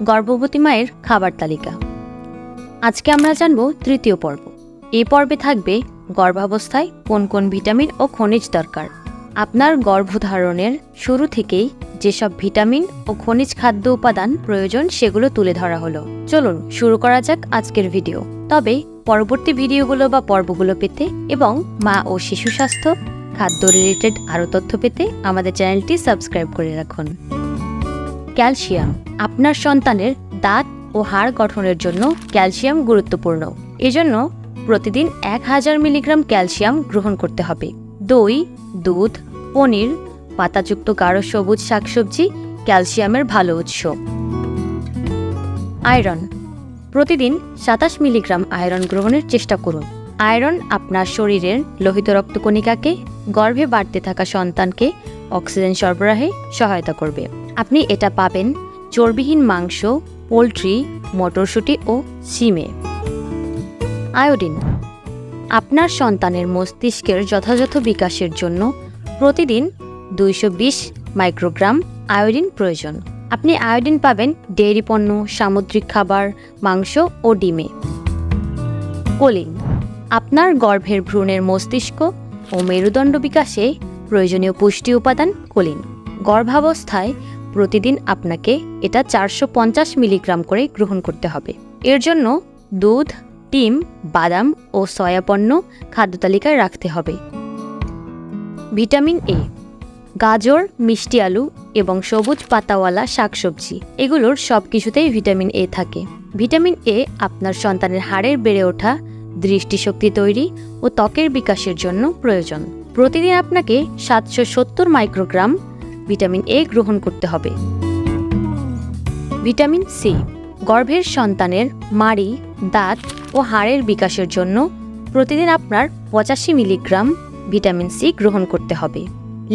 গর্ভবতী মায়ের খাবার তালিকা। আজকে আমরা জানব তৃতীয় পর্ব। এই পর্বে থাকবে গর্ভাবস্থায় কোন কোন ভিটামিন ও খনিজ দরকার। আপনার গর্ভধারণের শুরু থেকেই যেসব ভিটামিন ও খনিজ খাদ্য উপাদান প্রয়োজন সেগুলো তুলে ধরা হলো। চলুন শুরু করা যাক আজকের ভিডিও। তবে পরবর্তী ভিডিওগুলো বা পর্বগুলো পেতে এবং মা ও শিশু স্বাস্থ্য, খাদ্য রিলেটেড আরও তথ্য পেতে আমাদের চ্যানেলটি সাবস্ক্রাইব করে রাখুন। ক্যালসিয়াম। আপনার সন্তানের দাঁত ও হাড় গঠনের জন্য ক্যালসিয়াম গুরুত্বপূর্ণ। এজন্য প্রতিদিন 1000 মিলিগ্রাম ক্যালসিয়াম গ্রহণ করতে হবে। দই, দুধ, পনির, পাতাযুক্ত গাঢ় সবুজ শাকসবজি ক্যালসিয়ামের ভালো উৎস। আয়রন। প্রতিদিন 27 মিলিগ্রাম আয়রন গ্রহণের চেষ্টা করুন। আয়রন আপনার শরীরের লোহিত রক্তকণিকাকে গর্ভে বাড়তে থাকা সন্তানকে অক্সিজেন সরবরাহে সহায়তা করবে। আপনি এটা পাবেন চর্বিহীন মাংস, পোলট্রি, মটরশুঁটি ও শিমে। আয়োডিন। আপনার সন্তানের মস্তিষ্কের যথাযথ বিকাশের জন্য প্রতিদিন 220 মাইক্রোগ্রাম আয়োডিন প্রয়োজন। আপনি আয়োডিন পাবেন ডেইরি পণ্য, সামুদ্রিক খাবার, মাংস ও ডিমে। কোলিন। আপনার গর্ভের ভ্রূণের মস্তিষ্ক ও মেরুদণ্ড বিকাশে প্রয়োজনীয় পুষ্টি উপাদান কোলিন। গর্ভাবস্থায় প্রতিদিন আপনাকে এটা 450 মিলিগ্রাম করে গ্রহণ করতে হবে। এর জন্য দুধ, ডিম, বাদাম ও সয়া পণ্য খাদ্য তালিকায় রাখতে হবে। Vitamin A. গাজর, মিষ্টি আলু এবং সবুজ পাতাওয়ালা শাকসবজি এগুলোর সব কিছুতেই ভিটামিন এ থাকে। ভিটামিন এ আপনার সন্তানের হাড়ের বেড়ে ওঠা, দৃষ্টিশক্তি তৈরি ও ত্বকের বিকাশের জন্য প্রয়োজন। প্রতিদিন আপনাকে 770 মাইক্রোগ্রাম ভিটামিন এ গ্রহণ করতে হবে। Vitamin C. গর্ভের সন্তানের মাড়ি, দাঁত ও হাড়ের বিকাশের জন্য প্রতিদিন আপনার 85 মিলিগ্রাম ভিটামিন সি গ্রহণ করতে হবে।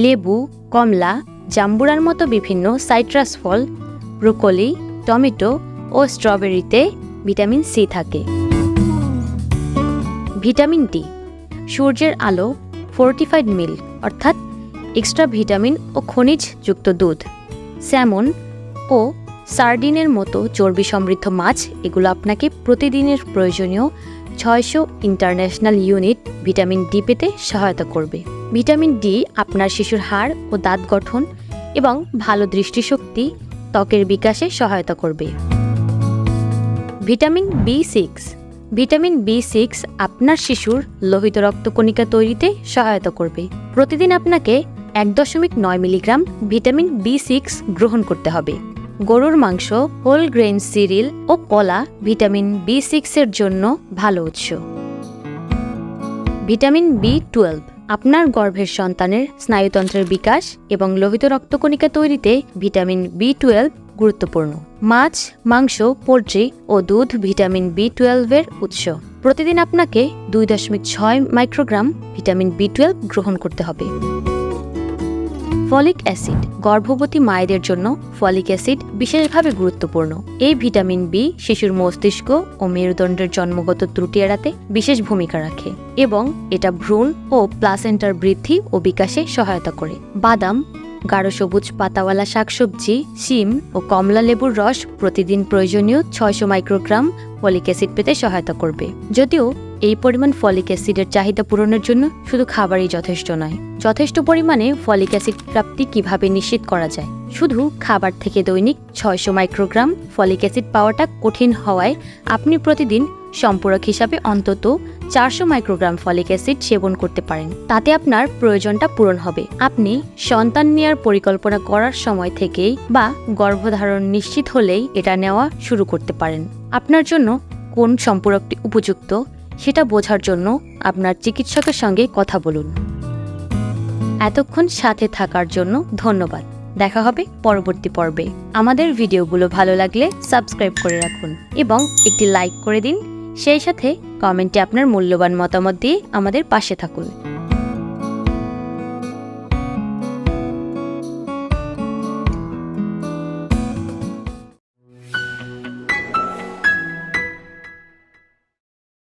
লেবু, কমলা, জাম্বুরার মতো বিভিন্ন সাইট্রাস ফল, ব্রোকলি, টমেটো ও স্ট্রবেরিতে ভিটামিন সি থাকে। Vitamin D. সূর্যের আলো, ফোর্টিফাইড মিল্ক অর্থাৎ এক্সট্রা ভিটামিন ও খনিজ যুক্ত দুধ, স্যামন ও সার্ডিনের মতো চর্বি সমৃদ্ধ মাছ এগুলো আপনাকে প্রতিদিনের প্রয়োজনীয় 600 ইন্টারন্যাশনাল ইউনিট ভিটামিন ডি পেতে সহায়তা করবে। ভিটামিন ডি আপনার শিশুর হাড় ও দাঁত গঠন এবং ভালো দৃষ্টিশক্তি, ত্বকের বিকাশে সহায়তা করবে। ভিটামিন বি6। ভিটামিন বি6 আপনার শিশুর লোহিত রক্তকণিকা তৈরিতে সহায়তা করবে। প্রতিদিন আপনাকে 1.9 মিলিগ্রাম ভিটামিন বি6 গ্রহণ করতে হবে। গরুর মাংস, হোল গ্রেইন সিরিল ও কলা ভিটামিন বি6 এর জন্য ভালো উৎস। ভিটামিন বি12। আপনার গর্ভের সন্তানের স্নায়ুতন্ত্রের বিকাশ এবং লোহিত রক্তকণিকা তৈরিতে ভিটামিন বি12 গুরুত্বপূর্ণ। মাছ, মাংস, পোলট্রি ও দুধ ভিটামিন বি12 এর উৎস। প্রতিদিন আপনাকে 2.6 মাইক্রোগ্রাম ভিটামিন বি12 গ্রহণ করতে হবে। Folic acid. গর্ভবতী মায়েদের জন্য ফলিক অ্যাসিড বিশেষভাবে গুরুত্বপূর্ণ। এই ভিটামিন বি শিশুর মস্তিষ্ক ও মেরুদণ্ডের জন্মগত ত্রুটি এড়াতে বিশেষ ভূমিকা রাখে এবং এটা ভ্রূণ ও প্লাসেন্টার বৃদ্ধি ও বিকাশে সহায়তা করে। বাদাম, গাঢ় সবুজ পাতাওয়ালা শাকসবজি, শিম ও কমলা লেবুর রস প্রতিদিন প্রয়োজনীয় 600 মাইক্রোগ্রাম ফলিক অ্যাসিড পেতে সহায়তা করবে। যদিও এই পরিমাণ ফলিক অ্যাসিডের চাহিদা পূরণের জন্য শুধু খাবারই যথেষ্ট নয়। যথেষ্ট পরিমাণে ফলিক অ্যাসিড প্রাপ্তি কিভাবে নিশ্চিত করা যায়? শুধু খাবার থেকে দৈনিক 600 মাইক্রোগ্রাম ফলিক অ্যাসিড পাওয়াটা কঠিন হওয়ায় আপনি প্রতিদিন সম্পূরক হিসাবে অন্তত 400 মাইক্রোগ্রাম ফলিক অ্যাসিড সেবন করতে পারেন। তাতে আপনার প্রয়োজনটা পূরণ হবে। আপনি সন্তান নেওয়ার পরিকল্পনা করার সময় থেকেই বা গর্ভধারণ নিশ্চিত হলেই এটা নেওয়া শুরু করতে পারেন। আপনার জন্য কোন সম্পূরকটি উপযুক্ত সেটা বোঝার জন্য আপনার চিকিৎসকের সঙ্গে কথা বলুন। এতক্ষণ সাথে থাকার জন্য ধন্যবাদ। দেখা হবে পরবর্তী পর্বে। আমাদের ভিডিওগুলো ভালো লাগলে সাবস্ক্রাইব করে রাখুন এবং একটি লাইক করে দিন। সেই সাথে কমেন্টে আপনার মূল্যবান মতামত দিয়ে আমাদের পাশে থাকুন।